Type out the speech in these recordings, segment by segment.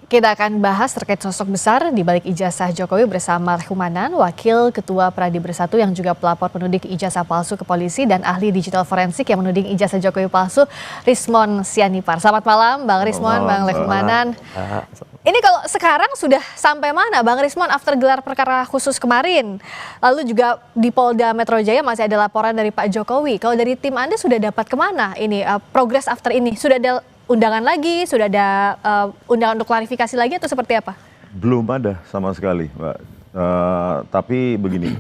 Kita akan bahas terkait sosok besar di balik ijazah Jokowi bersama Rehkumanan, Wakil Ketua Pradi Bersatu yang juga pelapor penuding ijazah palsu ke polisi dan ahli digital forensik yang menuding ijazah Jokowi palsu, Rismon Sianipar. Selamat malam Bang Rismon, Bang Rehkumanan. Ini kalau sekarang sudah sampai mana Bang Rismon after gelar perkara khusus kemarin? Lalu juga di Polda Metro Jaya masih ada laporan dari Pak Jokowi. Kalau dari tim Anda sudah dapat kemana ini progres after ini? Sudah ada undangan lagi, sudah ada undangan untuk klarifikasi lagi atau seperti apa? Belum ada sama sekali, Mbak. Tapi begini,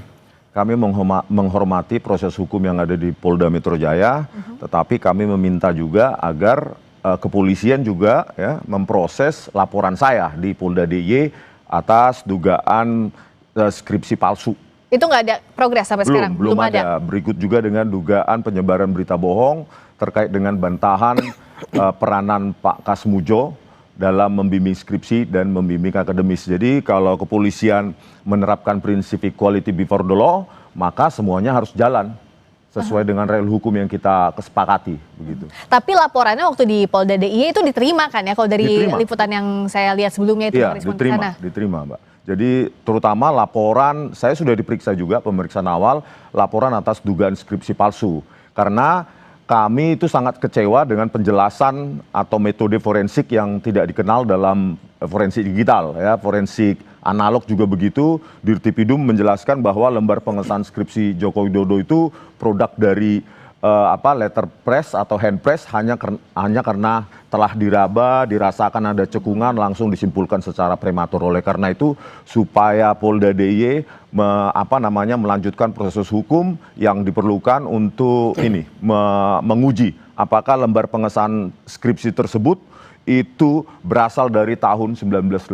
kami menghormati proses hukum yang ada di Polda Metro Jaya, tetapi kami meminta juga agar kepolisian juga ya memproses laporan saya di Polda DIY atas dugaan skripsi palsu. Itu nggak ada progres sampai sekarang? Belum ada. Berikut juga dengan dugaan penyebaran berita bohong terkait dengan bantahan peranan Pak Kasmujo dalam membimbing skripsi dan membimbing akademis. Jadi kalau kepolisian menerapkan prinsip equality before the law, maka semuanya harus jalan sesuai dengan rel hukum yang kita kesepakati, begitu. Tapi laporannya waktu di Polda DIY itu diterima kan ya? Kalau dari liputan yang saya lihat sebelumnya itu, iya, diterima, Mbak. Jadi terutama laporan, saya sudah diperiksa juga pemeriksaan awal, laporan atas dugaan skripsi palsu. Karena kami itu sangat kecewa dengan penjelasan atau metode forensik yang tidak dikenal dalam forensik digital, ya, forensik analog juga begitu. Dirtipidum menjelaskan bahwa lembar pengesahan skripsi Joko Widodo itu produk dari letterpress atau handpress hanya karena telah diraba, dirasakan ada cekungan, langsung disimpulkan secara prematur. Oleh karena itu, supaya Polda DIY melanjutkan proses hukum yang diperlukan untuk menguji apakah lembar pengesahan skripsi tersebut itu berasal dari tahun 1985.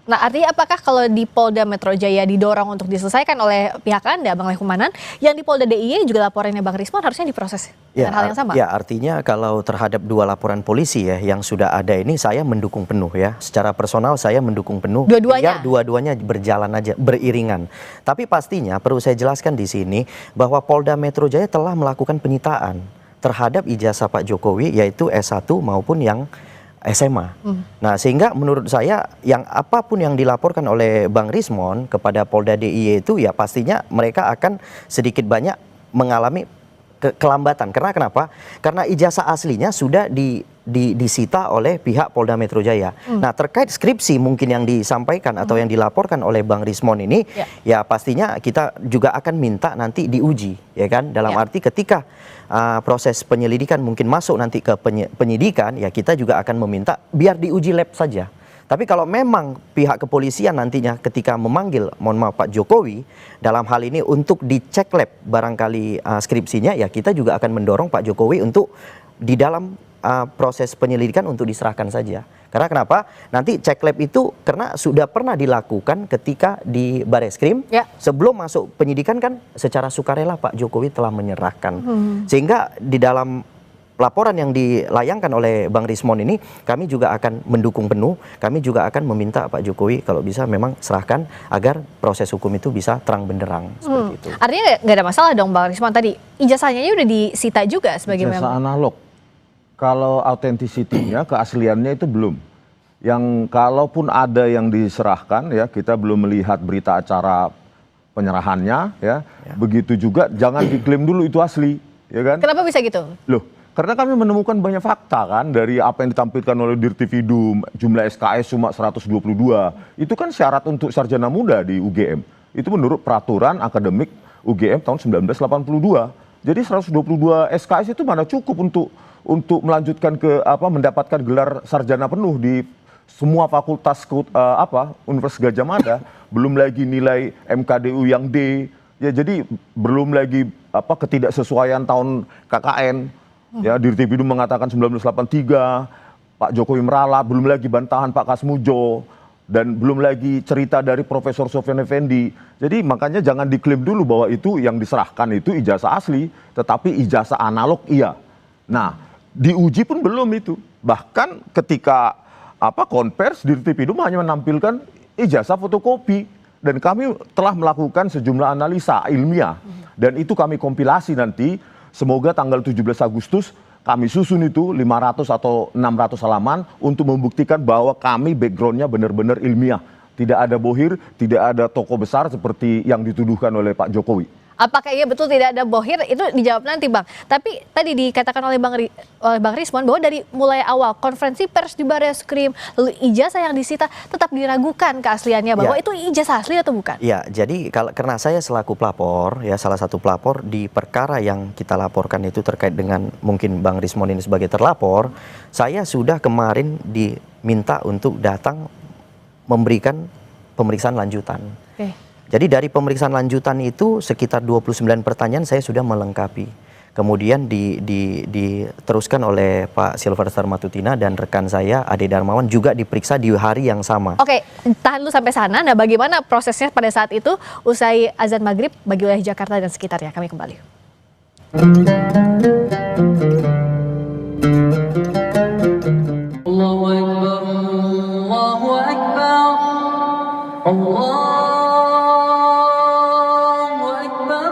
Nah, artinya apakah kalau di Polda Metro Jaya didorong untuk diselesaikan oleh pihak Anda, Bang Rehkumanan, yang di Polda DIY juga laporannya Bang Rismon harusnya diproses dengan hal yang sama? Ya, artinya kalau terhadap dua laporan polisi ya yang sudah ada ini saya mendukung penuh ya. Secara personal saya mendukung penuh. Dua-duanya? Biar dua-duanya berjalan aja, beriringan. Tapi pastinya perlu saya jelaskan di sini bahwa Polda Metro Jaya telah melakukan penyitaan terhadap ijazah Pak Jokowi yaitu S1 maupun yang SMA. Nah, sehingga menurut saya yang apapun yang dilaporkan oleh Bang Rismon kepada Polda DIY itu ya pastinya mereka akan sedikit banyak mengalami kelambatan. Karena kenapa? Karena ijazah aslinya sudah disita oleh pihak Polda Metro Jaya. Nah, terkait skripsi mungkin yang disampaikan atau yang dilaporkan oleh Bang Rismon ini, ya pastinya kita juga akan minta nanti diuji, ya kan? Dalam arti ketika proses penyelidikan mungkin masuk nanti ke penyidikan, ya kita juga akan meminta biar diuji lab saja. Tapi kalau memang pihak kepolisian nantinya ketika memanggil, mohon maaf Pak Jokowi, dalam hal ini untuk dicek lab barangkali skripsinya, ya kita juga akan mendorong Pak Jokowi untuk di dalam proses penyelidikan untuk diserahkan saja. Karena kenapa? Nanti cek lab itu karena sudah pernah dilakukan ketika di Bareskrim, sebelum masuk penyidikan kan secara sukarela Pak Jokowi telah menyerahkan. Sehingga di dalam laporan yang dilayangkan oleh Bang Rismon ini, kami juga akan mendukung penuh, kami juga akan meminta Pak Jokowi kalau bisa memang serahkan agar proses hukum itu bisa terang benderang. Seperti itu. Artinya nggak ada masalah dong Bang Rismon tadi, ijazahnya udah disita juga sebagai ijazah analog. Kalau autentisitinya, keasliannya itu belum. Yang kalaupun ada yang diserahkan, ya kita belum melihat berita acara penyerahannya, ya. Begitu juga jangan diklaim dulu itu asli, ya kan? Kenapa bisa gitu? Loh, karena kami menemukan banyak fakta kan dari apa yang ditampilkan oleh Dirtipidum, jumlah SKS cuma 122. Itu kan syarat untuk sarjana muda di UGM. Itu menurut peraturan akademik UGM tahun 1982. Jadi 122 SKS itu mana cukup untuk melanjutkan ke mendapatkan gelar sarjana penuh di semua fakultas Universitas Gadjah Mada, belum lagi nilai MKDU yang D, ya jadi belum lagi ketidaksesuaian tahun KKN, ya Dirtipidum mengatakan 1983, Pak Jokowi meralat, belum lagi bantahan Pak Kasmujo, dan belum lagi cerita dari Profesor Sofyan Effendi. Jadi makanya jangan diklaim dulu bahwa itu yang diserahkan itu ijazah asli, tetapi ijazah analog iya. Nah, diuji pun belum itu. Bahkan ketika konvers Dirtipidum hanya menampilkan ijazah fotokopi, dan kami telah melakukan sejumlah analisa ilmiah dan itu kami kompilasi nanti, semoga tanggal 17 Agustus kami susun itu 500 atau 600 halaman untuk membuktikan bahwa kami backgroundnya benar-benar ilmiah. Tidak ada bohir, tidak ada tokoh besar seperti yang dituduhkan oleh Pak Jokowi. Apakah iya betul tidak ada bohir, itu dijawab nanti Bang. Tapi tadi dikatakan oleh Bang Rismon bahwa dari mulai awal konferensi pers di Barreskrim, lalu ijazah yang disita tetap diragukan keasliannya, bahwa itu ijazah asli atau bukan? Ya, jadi karena saya selaku pelapor, ya salah satu pelapor di perkara yang kita laporkan itu terkait dengan mungkin Bang Rismon ini sebagai terlapor, saya sudah kemarin diminta untuk datang memberikan pemeriksaan lanjutan. Jadi dari pemeriksaan lanjutan itu sekitar 29 pertanyaan saya sudah melengkapi. Kemudian diteruskan oleh Pak Silverster Matutina dan rekan saya Ade Darmawan juga diperiksa di hari yang sama. Oke, tahan dulu sampai sana. Nah, bagaimana prosesnya pada saat itu usai azan maghrib bagi wilayah Jakarta dan sekitarnya? Kami kembali. Allahu Akbar, Allahu Akbar, Allahu Akbar,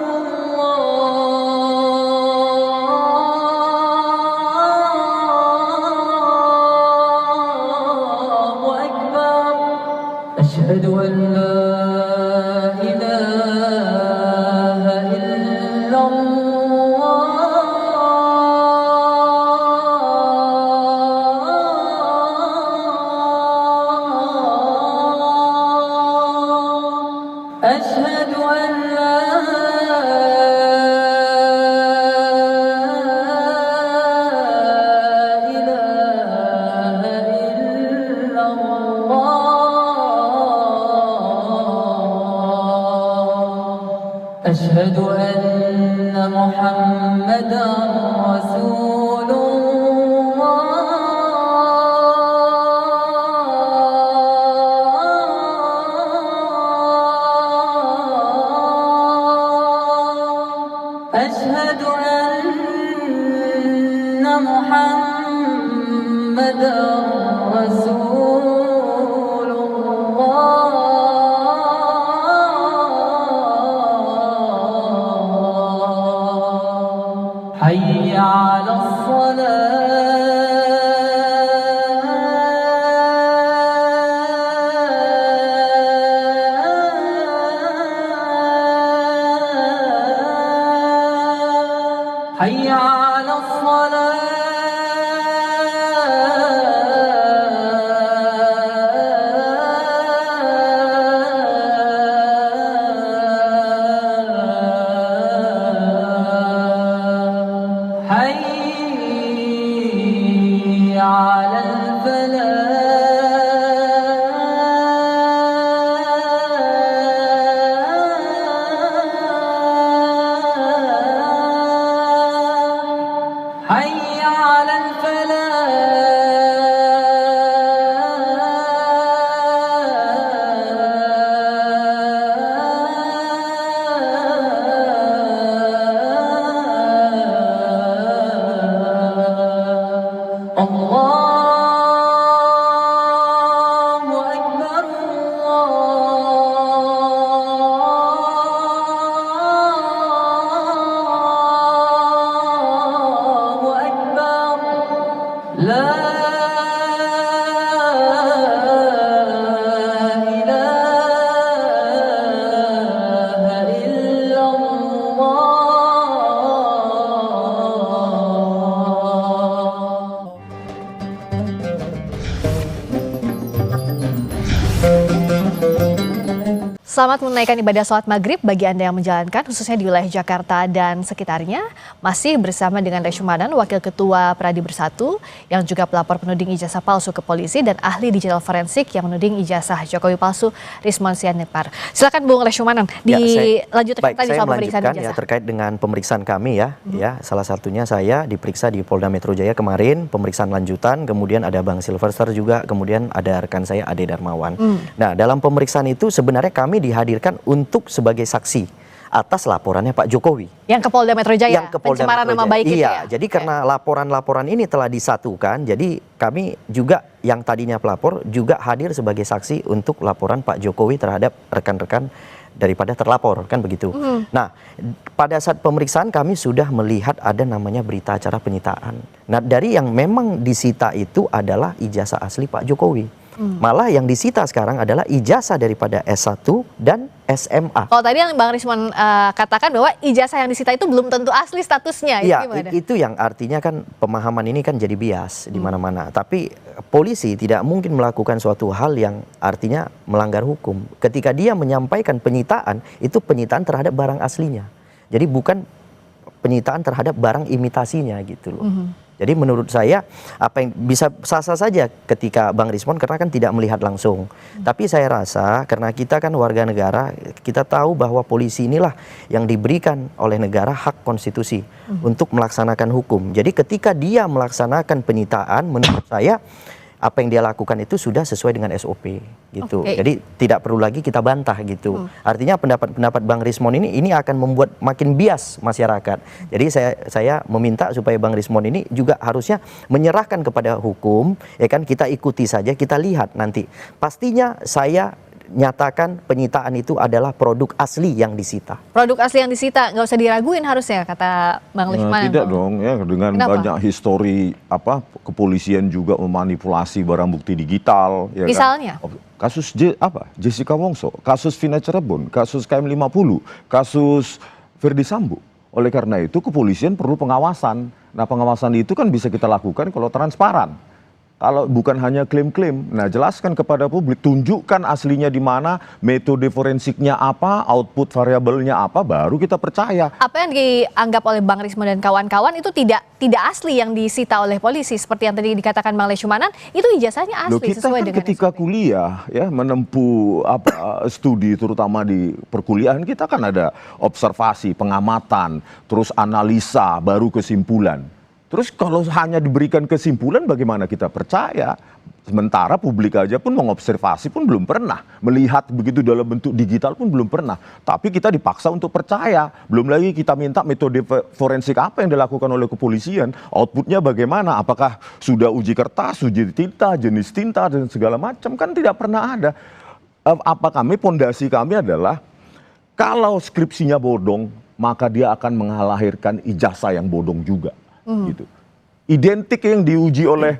Allahu Akbar, Asyhadu an la ilaha illallah. أشهد أن لا إله إلا الله. أشهد أن محمدا رسول أشهد أن محمدا رسول الله. حي على الصلاة. حي على الصلاة. حي على الفلاح. حي على الفلاح. الله أكبر، الله أكبر، لا إله إلا الله. Selamat menunaikan ibadah sholat maghrib bagi Anda yang menjalankan, khususnya di wilayah Jakarta dan sekitarnya. Masih bersama dengan Reshumanan, Wakil Ketua Pradi Bersatu, yang juga pelapor penuding ijazah palsu ke polisi, dan ahli digital forensik yang menuding ijazah Jokowi palsu, Rismon Sianipar. Silakan Bung Reshumanan, dilanjutkan tadi soal pemeriksaan ijazah. Ya, terkait dengan pemeriksaan kami ya, salah satunya saya diperiksa di Polda Metro Jaya kemarin, pemeriksaan lanjutan, kemudian ada Bang Silverster juga, kemudian ada rekan saya Ade Darmawan. Nah, dalam pemeriksaan itu sebenarnya kami dihadirkan untuk sebagai saksi atas laporannya Pak Jokowi. Yang ke Polda Metro Jaya, Yang ke Polda pencemaran Metro nama Jaya. baik itu Iya, ya? jadi karena laporan-laporan ini telah disatukan, jadi kami juga yang tadinya pelapor juga hadir sebagai saksi untuk laporan Pak Jokowi terhadap rekan-rekan daripada terlapor, kan begitu. Nah, pada saat pemeriksaan kami sudah melihat ada namanya berita acara penyitaan. Nah, dari yang memang disita itu adalah ijazah asli Pak Jokowi. Malah yang disita sekarang adalah ijazah daripada S1 dan SMA. Kalau tadi yang Bang Rismon katakan bahwa ijazah yang disita itu belum tentu asli statusnya, itu Ya, gimana? itu yang artinya kan pemahaman ini kan jadi bias di mana-mana. Tapi polisi tidak mungkin melakukan suatu hal yang artinya melanggar hukum. Ketika dia menyampaikan penyitaan, itu penyitaan terhadap barang aslinya. Jadi bukan penyitaan terhadap barang imitasinya gitu loh. Jadi menurut saya apa yang bisa sah-sah saja ketika Bang Rismon karena kan tidak melihat langsung. Tapi saya rasa karena kita kan warga negara, kita tahu bahwa polisi inilah yang diberikan oleh negara hak konstitusi untuk melaksanakan hukum. Jadi ketika dia melaksanakan penyitaan, menurut saya apa yang dia lakukan itu sudah sesuai dengan SOP gitu. Oke. Jadi tidak perlu lagi kita bantah gitu. Artinya pendapat Bang Rismon ini akan membuat makin bias masyarakat. Jadi saya meminta supaya Bang Rismon ini juga harusnya menyerahkan kepada hukum, ya kan, kita ikuti saja, kita lihat nanti. Pastinya saya nyatakan penyitaan itu adalah produk asli yang disita. Produk asli yang disita nggak usah diraguin harusnya, kata Bang Lisman. Tidak dong, ya dengan Kenapa? banyak histori kepolisian juga memanipulasi barang bukti digital. Ya Misalnya? Kan? Kasus Jessica Wongso, kasus Vina Cirebon, kasus KM50, kasus Verdi Sambo. Oleh karena itu kepolisian perlu pengawasan. Nah pengawasan itu kan bisa kita lakukan kalau transparan. Kalau bukan hanya klaim-klaim, nah jelaskan kepada publik, tunjukkan aslinya di mana, metode forensiknya apa, output variabelnya apa, baru kita percaya. Apa yang dianggap oleh Bang Rismon dan kawan-kawan itu tidak asli yang disita oleh polisi, seperti yang tadi dikatakan Bang Leshumanan, itu ijazahnya asli. Loh, kita sesuai kan dengan ketika SOP. kuliah ya menempuh studi terutama di perkuliahan kita kan ada observasi, pengamatan, terus analisa, baru kesimpulan. Terus kalau hanya diberikan kesimpulan bagaimana kita percaya? Sementara publik aja pun mengobservasi pun belum pernah. Melihat begitu dalam bentuk digital pun belum pernah. Tapi kita dipaksa untuk percaya. Belum lagi kita minta metode forensik apa yang dilakukan oleh kepolisian. Outputnya bagaimana? Apakah sudah uji kertas, uji tinta, jenis tinta dan segala macam. Kan tidak pernah ada. Pondasi kami adalah kalau skripsinya bodong, maka dia akan mengalahirkan ijazah yang bodong juga. Gitu. Identik yang diuji oleh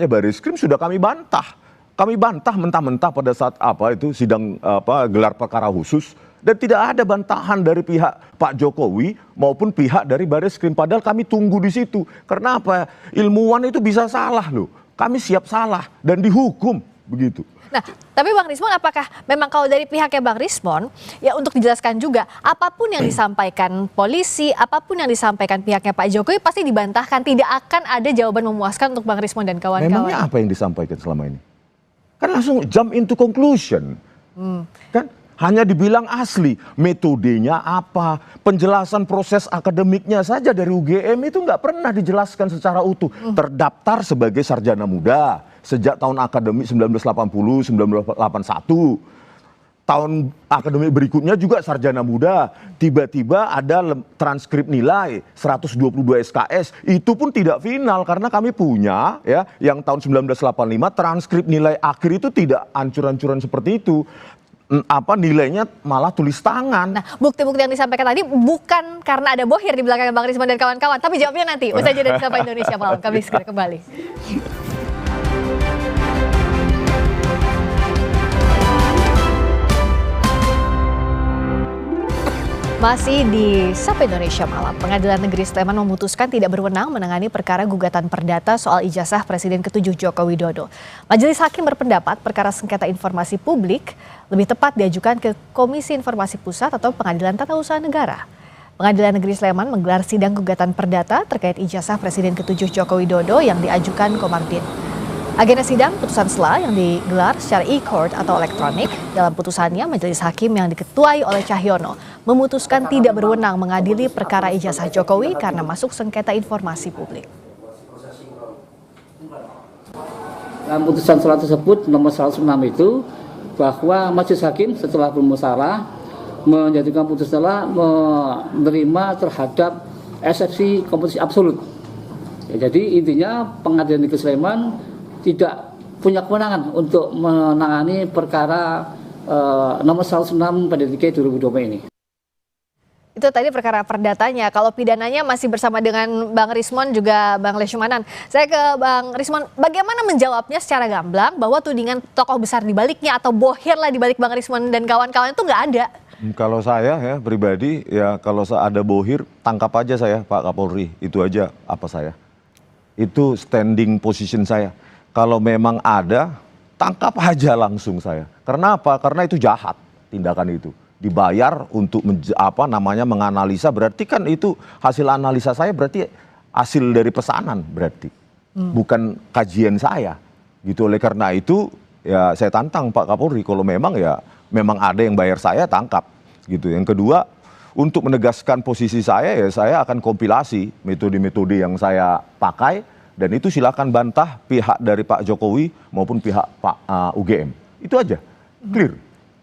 Baris Krim sudah kami bantah. Kami bantah mentah-mentah pada saat sidang gelar perkara khusus dan tidak ada bantahan dari pihak Pak Jokowi maupun pihak dari Baris Krim. Padahal kami tunggu di situ. Karena apa? Ilmuwan itu bisa salah loh. Kami siap salah dan dihukum begitu. Nah, tapi Bang Rismon, apakah memang kalau dari pihaknya Bang Rismon, ya untuk dijelaskan juga, apapun yang disampaikan polisi, apapun yang disampaikan pihaknya Pak Jokowi pasti dibantahkan, tidak akan ada jawaban memuaskan untuk Bang Rismon dan kawan-kawan. Memangnya apa yang disampaikan selama ini? Kan langsung jump into conclusion. Kan hanya dibilang asli, metodenya apa, penjelasan proses akademiknya saja dari UGM itu nggak pernah dijelaskan secara utuh. Terdaftar sebagai sarjana muda sejak tahun akademik 1980-1981. Tahun akademik berikutnya juga sarjana muda. Tiba-tiba ada transkrip nilai 122 SKS. Itu pun tidak final karena kami punya ya yang tahun 1985 transkrip nilai akhir itu tidak ancur-ancuran seperti itu. Nilainya malah tulis tangan. Nah, bukti-bukti yang disampaikan tadi bukan karena ada bohir di belakang Bang Rismon dan kawan-kawan, tapi jawabnya nanti usai jeda di Sapa Indonesia Malam. Kami segera kembali. Masih di Sapa Indonesia Malam, Pengadilan Negeri Sleman memutuskan tidak berwenang menangani perkara gugatan perdata soal ijazah Presiden ke-7 Joko Widodo. Majelis Hakim berpendapat perkara sengketa informasi publik lebih tepat diajukan ke Komisi Informasi Pusat atau Pengadilan Tata Usaha Negara. Pengadilan Negeri Sleman menggelar sidang gugatan perdata terkait ijazah Presiden ke-7 Joko Widodo yang diajukan Komarudin. Agenda sidang putusan sela yang digelar secara e-court atau elektronik. Dalam putusannya, Majelis Hakim yang diketuai oleh Cahyono memutuskan tidak berwenang mengadili perkara ijazah Jokowi karena masuk sengketa informasi publik. Dalam putusan sela tersebut nomor 106 itu bahwa majelis hakim setelah bermusyawarah menjatuhkan putusan setelah menerima terhadap eksepsi kompetisi absolut. Ya, jadi intinya Pengadilan Negeri Sleman tidak punya kewenangan untuk menangani perkara nomor 106 PDTK 2020 ini. Itu tadi perkara perdatanya. Kalau pidananya masih bersama dengan Bang Rismon juga Bang Leshmanan. Saya ke Bang Rismon, bagaimana menjawabnya secara gamblang bahwa tudingan tokoh besar di baliknya atau bohir lah di balik Bang Rismon dan kawan-kawan itu nggak ada? Kalau saya ya pribadi ya kalau ada bohir tangkap aja saya Pak Kapolri, itu aja apa saya. Itu standing position saya. Kalau memang ada tangkap aja langsung saya. Karena apa? Karena itu jahat tindakan itu. Dibayar untuk menganalisa, berarti kan itu hasil analisa saya berarti hasil dari pesanan berarti. Bukan kajian saya. Gitu, oleh karena itu ya saya tantang Pak Kapolri kalau memang ya memang ada yang bayar saya tangkap gitu. Yang kedua, untuk menegaskan posisi saya ya saya akan kompilasi metode-metode yang saya pakai dan itu silakan bantah pihak dari Pak Jokowi maupun pihak Pak UGM. Itu aja. Clear.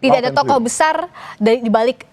Tidak ada tokoh besar di balik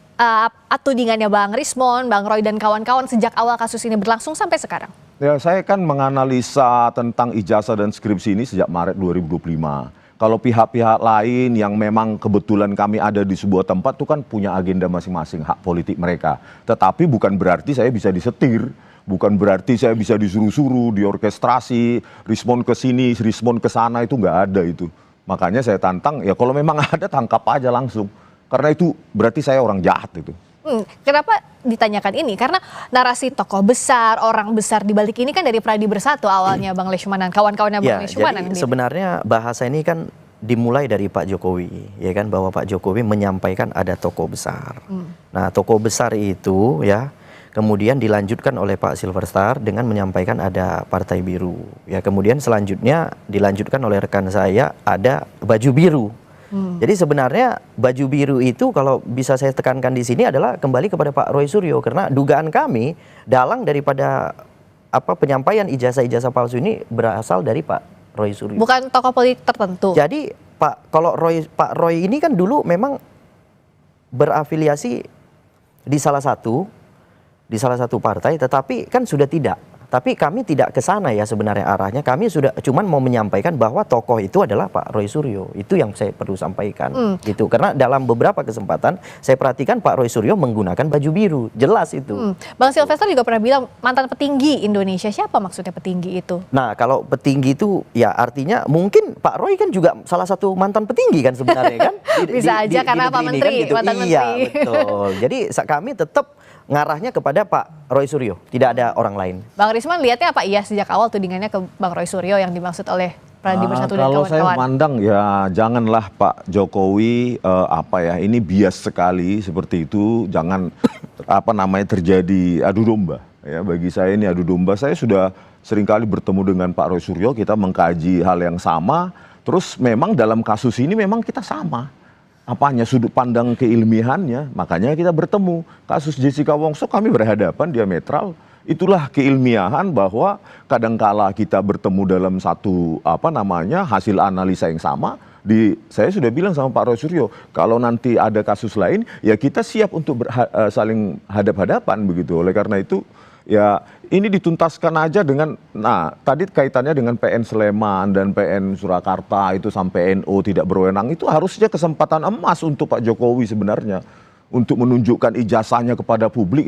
tudingannya Bang Rismon, Bang Roy dan kawan-kawan sejak awal kasus ini berlangsung sampai sekarang. Ya, saya kan menganalisa tentang ijazah dan skripsi ini sejak Maret 2025. Kalau pihak-pihak lain yang memang kebetulan kami ada di sebuah tempat itu kan punya agenda masing-masing, hak politik mereka. Tetapi bukan berarti saya bisa disetir, bukan berarti saya bisa disuruh-suruh, diorkestrasi, Rismon ke sini, Rismon ke sana, itu nggak ada itu. Makanya saya tantang, ya kalau memang ada tangkap aja langsung. Karena itu berarti saya orang jahat itu. Kenapa ditanyakan ini? Karena narasi tokoh besar, orang besar di balik ini kan dari Pradi Bersatu awalnya Bang Leshmanan, kawan-kawannya Bang Leshmanan. Jadi sebenarnya bahasa ini kan dimulai dari Pak Jokowi, ya kan, bahwa Pak Jokowi menyampaikan ada tokoh besar. Nah, tokoh besar itu ya kemudian dilanjutkan oleh Pak Silverstar dengan menyampaikan ada Partai Biru. Ya, kemudian selanjutnya dilanjutkan oleh rekan saya ada baju biru. Jadi sebenarnya baju biru itu kalau bisa saya tekankan di sini adalah kembali kepada Pak Roy Suryo karena dugaan kami dalang daripada penyampaian ijazah-ijazah palsu ini berasal dari Pak Roy Suryo. Bukan tokoh politik tertentu. Jadi Pak Roy ini kan dulu memang berafiliasi di salah satu partai, tetapi kan sudah tidak. Tapi kami tidak ke sana ya sebenarnya arahnya. Kami sudah cuman mau menyampaikan bahwa tokoh itu adalah Pak Roy Suryo. Itu yang saya perlu sampaikan gitu. Karena dalam beberapa kesempatan saya perhatikan Pak Roy Suryo menggunakan baju biru. Jelas itu. Bang Silvestar juga pernah bilang mantan petinggi Indonesia. Siapa maksudnya petinggi itu? Nah, kalau petinggi itu ya artinya mungkin Pak Roy kan juga salah satu mantan petinggi kan sebenarnya kan. Bisa aja karena Pak Menteri, kan, gitu. mantan Iya, menteri. betul. Jadi kami tetap ngarahnya kepada Pak Roy Suryo, tidak ada orang lain. Bang Rismon lihatnya apa iya sejak awal tudingannya ke Bang Roy Suryo yang dimaksud oleh Pradi Bersatu dan kalau kawan-kawan? saya pandang ya janganlah Pak Jokowi ini bias sekali seperti itu, jangan terjadi adu domba. Ya, bagi saya ini adu domba. Saya sudah seringkali bertemu dengan Pak Roy Suryo, kita mengkaji hal yang sama. Terus memang dalam kasus ini memang kita sama. Sudut pandang keilmiahannya, makanya kita bertemu. Kasus Jessica Wongso kami berhadapan diametral. Itulah keilmiahan bahwa kadangkala kita bertemu dalam satu hasil analisa yang sama. Saya sudah bilang sama Pak Roy Suryo, kalau nanti ada kasus lain ya kita siap untuk saling hadap-hadapan begitu. Oleh karena itu ya ini dituntaskan aja dengan, tadi kaitannya dengan PN Sleman dan PN Surakarta itu sampai NO tidak berwenang, itu harusnya kesempatan emas untuk Pak Jokowi sebenarnya. Untuk menunjukkan ijazahnya kepada publik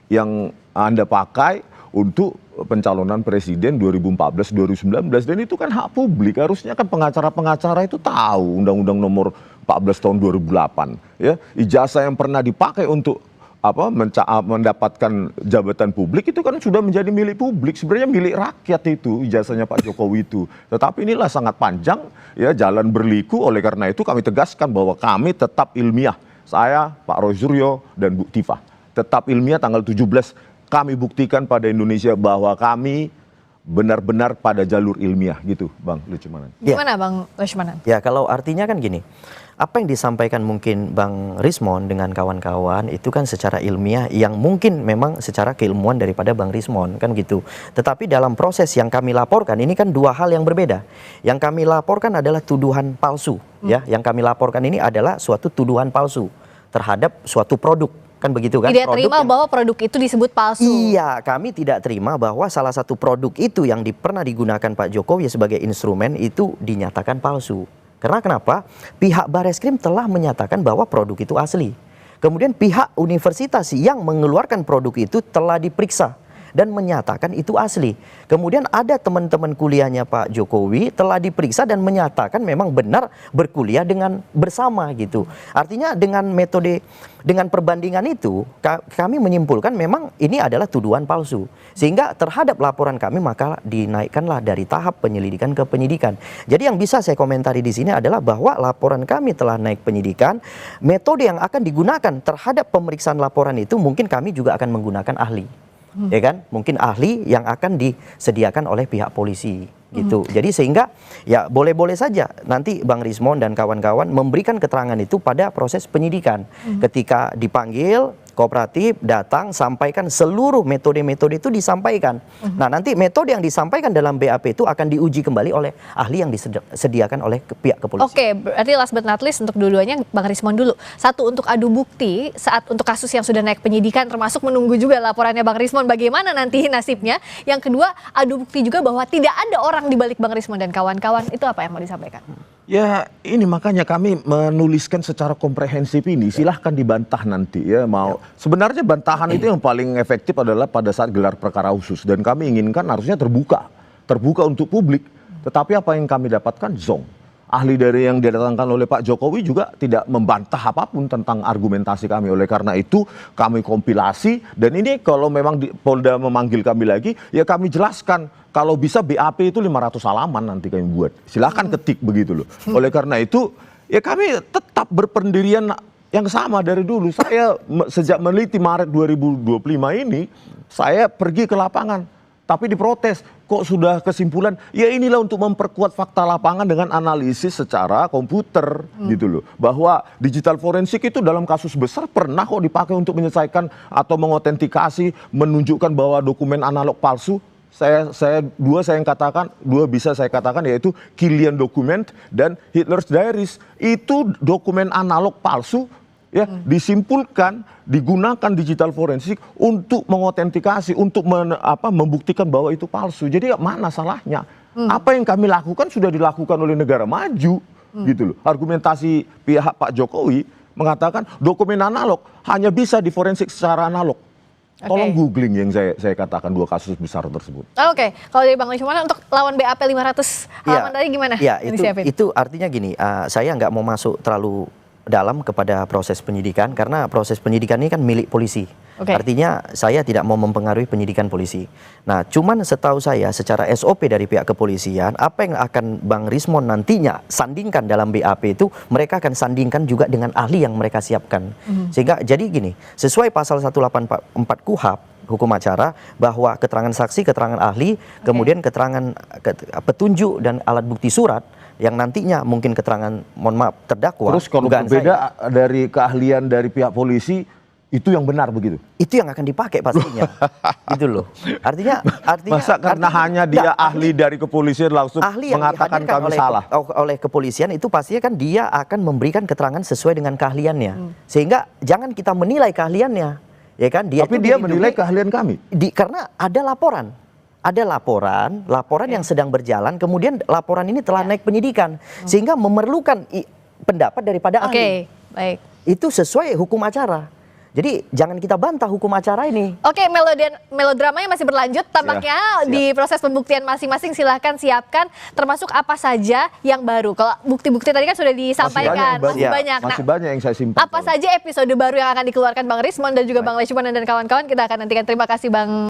yang Anda pakai untuk pencalonan presiden 2014-2019. Dan itu kan hak publik, harusnya kan pengacara-pengacara itu tahu Undang-Undang nomor 14 tahun 2008. Ya, ijazah yang pernah dipakai untuk mendapatkan jabatan publik itu kan sudah menjadi milik publik, sebenarnya milik rakyat itu ijazahnya Pak Jokowi itu. Tetapi inilah sangat panjang ya, jalan berliku. Oleh karena itu kami tegaskan bahwa kami tetap ilmiah. Saya, Pak Roy Suryo dan Bu Tifah tetap ilmiah. Tanggal 17 kami buktikan pada Indonesia bahwa kami benar-benar pada jalur ilmiah gitu, Bang Leshmanan. Gimana Bang Leshmanan? Ya, kalau artinya kan gini, apa yang disampaikan mungkin Bang Rismon dengan kawan-kawan itu kan secara ilmiah yang mungkin memang secara keilmuan daripada Bang Rismon kan gitu. Tetapi dalam proses yang kami laporkan ini kan dua hal yang berbeda. Yang kami laporkan adalah tuduhan palsu ya. Yang kami laporkan ini adalah suatu tuduhan palsu terhadap suatu produk. Kan begitu kan? Tidak Produk terima bahwa produk itu disebut palsu. Iya, kami tidak terima bahwa salah satu produk itu yang pernah digunakan Pak Jokowi sebagai instrumen itu dinyatakan palsu. Karena kenapa? Pihak Bareskrim telah menyatakan bahwa produk itu asli. Kemudian pihak universitas yang mengeluarkan produk itu telah diperiksa dan menyatakan itu asli. Kemudian ada teman-teman kuliahnya Pak Jokowi telah diperiksa dan menyatakan memang benar berkuliah dengan bersama gitu. Artinya dengan metode, dengan perbandingan itu kami menyimpulkan memang ini adalah tuduhan palsu. Sehingga terhadap laporan kami maka dinaikkanlah dari tahap penyelidikan ke penyidikan. Jadi yang bisa saya komentari di sini adalah bahwa laporan kami telah naik penyidikan. Metode yang akan digunakan terhadap pemeriksaan laporan itu mungkin kami juga akan menggunakan ahli. Ya kan, mungkin ahli yang akan disediakan oleh pihak polisi gitu. Jadi sehingga ya boleh-boleh saja nanti Bang Rismon dan kawan-kawan memberikan keterangan itu pada proses penyidikan. Ketika dipanggil kooperatif datang sampaikan seluruh metode-metode itu disampaikan. Nah, nanti metode yang disampaikan dalam BAP itu akan diuji kembali oleh ahli yang disediakan oleh pihak kepolisian. Oke, berarti last but not least untuk dua-duanya Bang Rismon dulu. Satu, untuk adu bukti saat untuk kasus yang sudah naik penyidikan, termasuk menunggu juga laporannya Bang Rismon bagaimana nanti nasibnya. Yang kedua, adu bukti juga bahwa tidak ada orang di balik Bang Rismon dan kawan-kawan. Itu apa yang mau disampaikan? Ya ini makanya kami menuliskan secara komprehensif ini, silahkan dibantah nanti ya mau. Sebenarnya bantahan itu yang paling efektif adalah pada saat gelar perkara khusus dan kami inginkan harusnya terbuka untuk publik. Tetapi apa yang kami dapatkan zonk. Ahli dari yang didatangkan oleh Pak Jokowi juga tidak membantah apapun tentang argumentasi kami. Oleh karena itu kami kompilasi dan ini kalau memang Polda memanggil kami lagi ya kami jelaskan. Kalau bisa BAP itu 500 halaman nanti kami buat. Silahkan ketik begitu loh. Oleh karena itu ya kami tetap berpendirian yang sama dari dulu. Saya sejak meneliti Maret 2025 ini saya pergi ke lapangan. Tapi diprotes, kok sudah kesimpulan, ya inilah untuk memperkuat fakta lapangan dengan analisis secara komputer gitu loh. Bahwa digital forensik itu dalam kasus besar pernah kok dipakai untuk menyelesaikan atau mengotentikasi, menunjukkan bahwa dokumen analog palsu. Dua bisa saya katakan yaitu Killian Document dan Hitler's Diaries. Itu dokumen analog palsu ya disimpulkan digunakan digital forensik untuk mengotentikasi untuk membuktikan bahwa itu palsu. Jadi mana salahnya? Apa yang kami lakukan sudah dilakukan oleh negara maju gitu loh. Argumentasi pihak Pak Jokowi mengatakan dokumen analog hanya bisa diforensik secara analog. Tolong googling yang saya katakan dua kasus besar tersebut. Oke, kalau dari Bang Lismon untuk lawan BAP 500 halaman tadi gimana? Ya, itu artinya gini, saya nggak mau masuk terlalu dalam kepada proses penyidikan karena proses penyidikan ini kan milik polisi. Artinya saya tidak mau mempengaruhi penyidikan polisi. Nah, cuman setahu saya secara SOP dari pihak kepolisian, apa yang akan Bang Rismon nantinya sandingkan dalam BAP itu mereka akan sandingkan juga dengan ahli yang mereka siapkan. Sehingga jadi gini, sesuai pasal 184 KUHP hukum acara bahwa keterangan saksi, keterangan ahli, kemudian keterangan petunjuk dan alat bukti surat yang nantinya mungkin keterangan mohon maaf terdakwa. Terus kalau berbeda dari keahlian dari pihak polisi itu yang benar begitu? Itu yang akan dipakai pastinya. Gitu loh. Artinya masa karena hanya dia ahli dari kepolisian langsung mengatakan kami salah. Oleh kepolisian itu pastinya kan dia akan memberikan keterangan sesuai dengan keahliannya. Sehingga jangan kita menilai keahliannya. Ya kan? Tapi dia menilai keahlian kami. Karena ada laporan. Ada laporan yang sedang berjalan, kemudian laporan ini telah naik penyidikan, sehingga memerlukan pendapat daripada ahli. Baik. Itu sesuai hukum acara. Jadi jangan kita bantah hukum acara ini. Oke, melodramanya masih berlanjut. Tampaknya di proses pembuktian masing-masing silahkan siapkan, termasuk apa saja yang baru. Kalau bukti-bukti tadi kan sudah disampaikan, masih banyak. Masih banyak yang saya simpan. Apa saja episode baru yang akan dikeluarkan Bang Rismon dan juga Bang Lismon dan kawan-kawan, kita akan nantikan. Terima kasih Bang